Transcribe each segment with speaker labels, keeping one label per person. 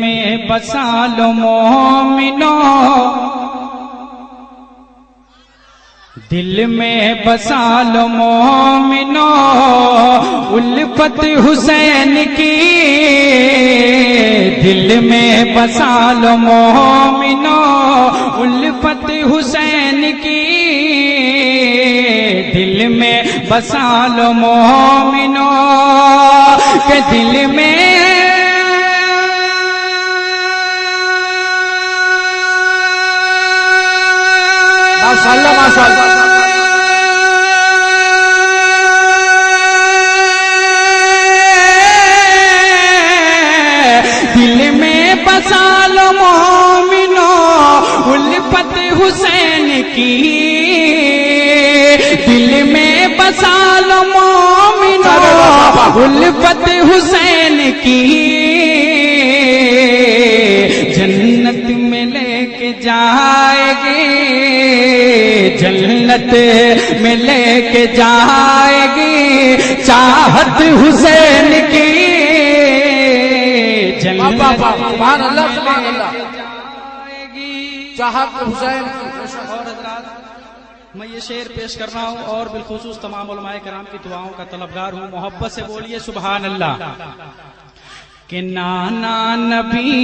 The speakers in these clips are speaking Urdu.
Speaker 1: میں بسا لو مومنو، دل میں بسا لو مومنو، الفت حسین کی دل میں بسا لو مومنو، الفت حسین کی دل میں بسا لو مومنو، کہ دل میں
Speaker 2: ماشاءاللہ ماشاءاللہ
Speaker 1: دل میں بسا لو مومنو، الفت حسین کی دل میں بسا لو مومنو، الفت حسین کی جنت میں لے کے جائے گی، جنت میں لے کے جائے گی چاہت حسین کی جنت
Speaker 2: سبحان اللہ سبحان اللہ چاہت حسین کی۔
Speaker 1: اور حضرات میں یہ شعر پیش کر رہا ہوں اور بالخصوص تمام علماء کرام کی دعاؤں کا طلبگار ہوں، محبت سے بولیے سبحان اللہ۔ کہ نانا نبی،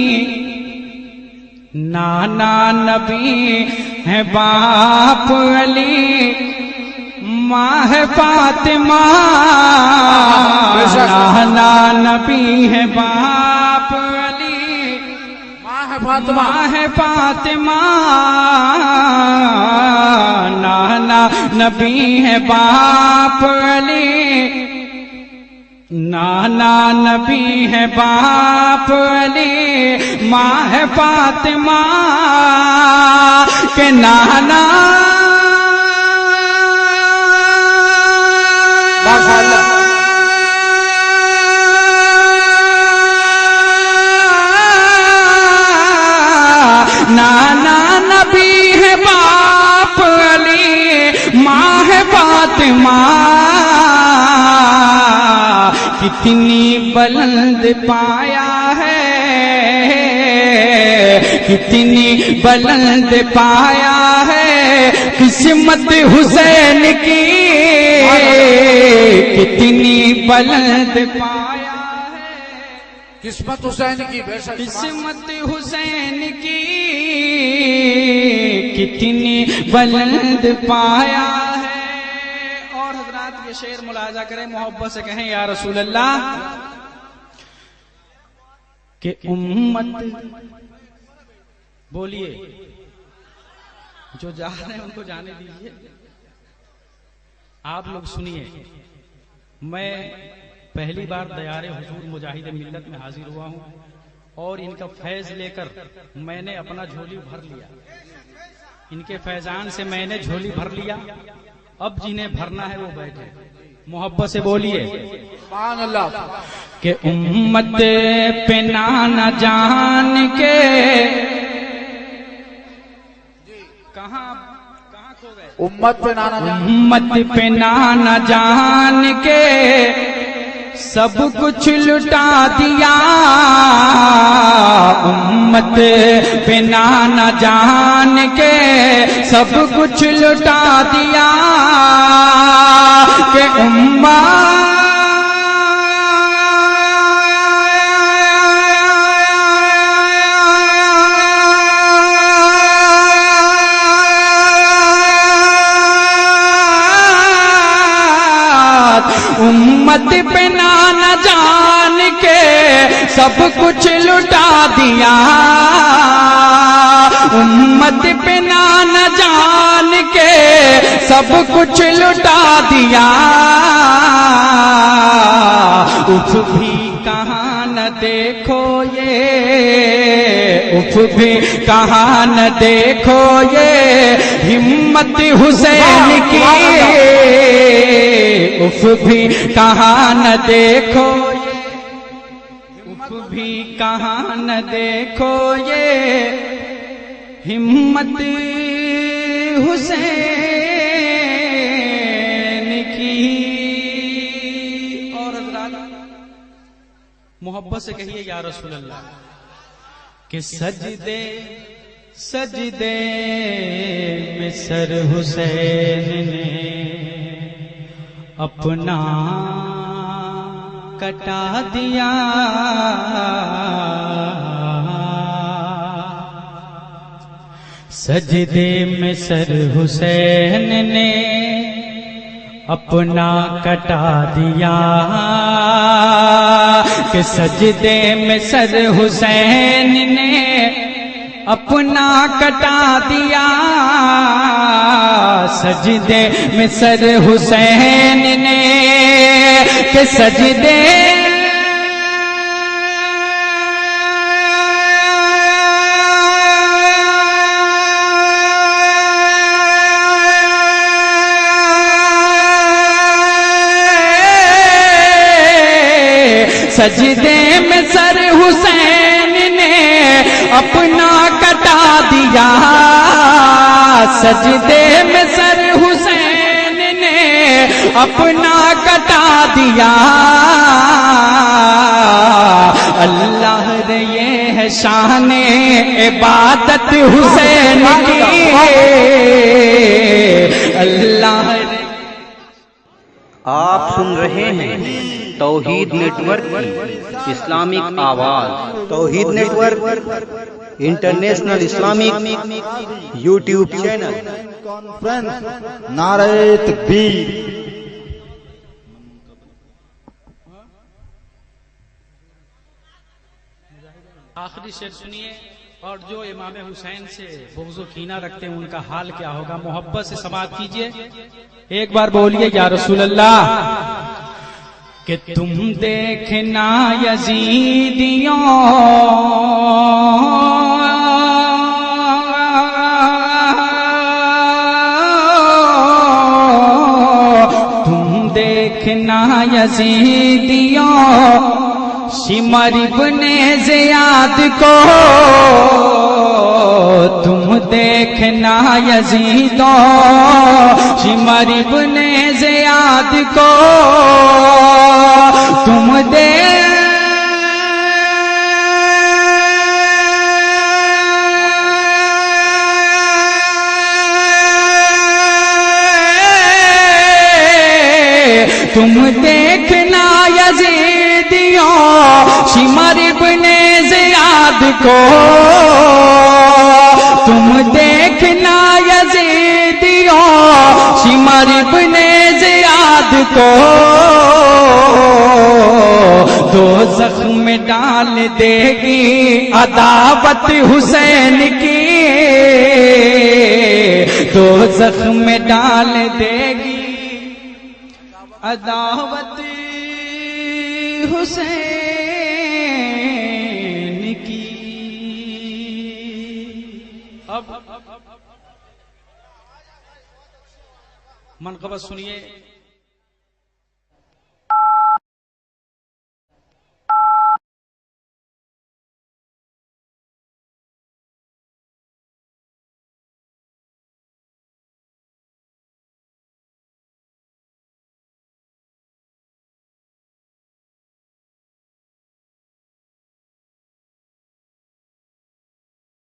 Speaker 1: نانا نبی ہے باپ علی، ماں ہے فاطمہ، نانا نبی ہے باپ علی، ماں ہے فاطمہ، نانا نبی ہے باپ علی، نانا نبی ہے باپ علی، ماں ہے فاطمہ، کہ نانا
Speaker 2: ماشاءاللہ
Speaker 1: نانا نبی ہے باپ علی، ماں ہے فاطمہ، کتنی بلند پایا ہے، کتنی بلند پایا ہے قسمت حسین کی، کتنی بلند پایا ہے
Speaker 2: قسمت حسین کی، بے شک
Speaker 1: قسمت حسین کی، کتنی بلند پایا ہے۔ اور حضرات یہ شعر ملاحظہ کریں، محبت سے کہیں یا رسول اللہ، کہ امت بولیے، جو جا رہے ہیں ان کو جانے دیجیے، آپ لوگ سنیے۔ میں پہلی بار دیار حضور مجاہد ملت میں حاضر ہوا ہوں اور ان کا فیض لے کر میں نے اپنا جھولی بھر لیا، ان کے فیضان سے میں نے جھولی بھر لیا، اب جنہیں بھرنا ہے وہ بیٹھے، محبت سے بولیے
Speaker 2: سبحان اللہ۔
Speaker 1: کہ امت پہ نانا جان کے کہاں کھو گئے،
Speaker 2: امت پہ نانا جان،
Speaker 1: امت پہ نانا جان کے سب کچھ لٹا دیا، امت پہ نانا جان کے سب کچھ لٹا دیا، کہ امت امت پہ نانا جان کے سب کچھ لٹا دیا، امت پہ نانا جان کے سب کچھ لٹا دیا، اف بھی کہاں نہ دیکھو یہ، اف بھی کہاں نہ دیکھو یہ ہمت حسین کی، اف بھی کہاں نہ دیکھو یہ، اف بھی کہاں نہ دیکھو یہ ہمت حسین کی۔ اور حضرات محبت سے کہیے یا رسول اللہ۔ کہ سجدے سجدے میں سر حسین نے اپنا کٹا دیا، سجدے میں سر حسین نے اپنا کٹا دیا، کہ سجدے میں سر حسین نے اپنا کٹا دیا، سجدے میں سر حسین نے کہ سجدے سجدے میں سر حسین نے اپنا کٹا دیا، سجدے میں سر حسین نے اپنا کٹا دیا، اللہ نے یہ ہے شان عبادت حسین کی، اللہ نے۔
Speaker 3: آپ سن رہے ہیں توحید نیٹ ورک کی اسلامک آواز، Tawheed network international Islamic YouTube channel.
Speaker 2: Conference نعرہ تکبیر۔
Speaker 1: آخری شعر سنیے، اور جو امام حسین سے بغض و کینہ رکھتے ہیں ان کا حال کیا ہوگا، محبت سے سماعت کیجئے، ایک بار بولیے یا رسول اللہ۔ کہ تم دیکھنا یزیدیوں تم دیکھنا یزیدیوں شمر ابن زیاد کو، تم دیکھنا یزیدوں شمر ابن زیاد کو، تم تم دیکھنا یزیدیوں شمر ابن زیاد کو، تم دیکھنا یزیدیوں شمر ابن زیاد کو، دوزخ میں ڈال دے گی عداوت حسین کی، دوزخ میں ڈال دے گی عداوت حسین کی۔ اب منقبت سنیے،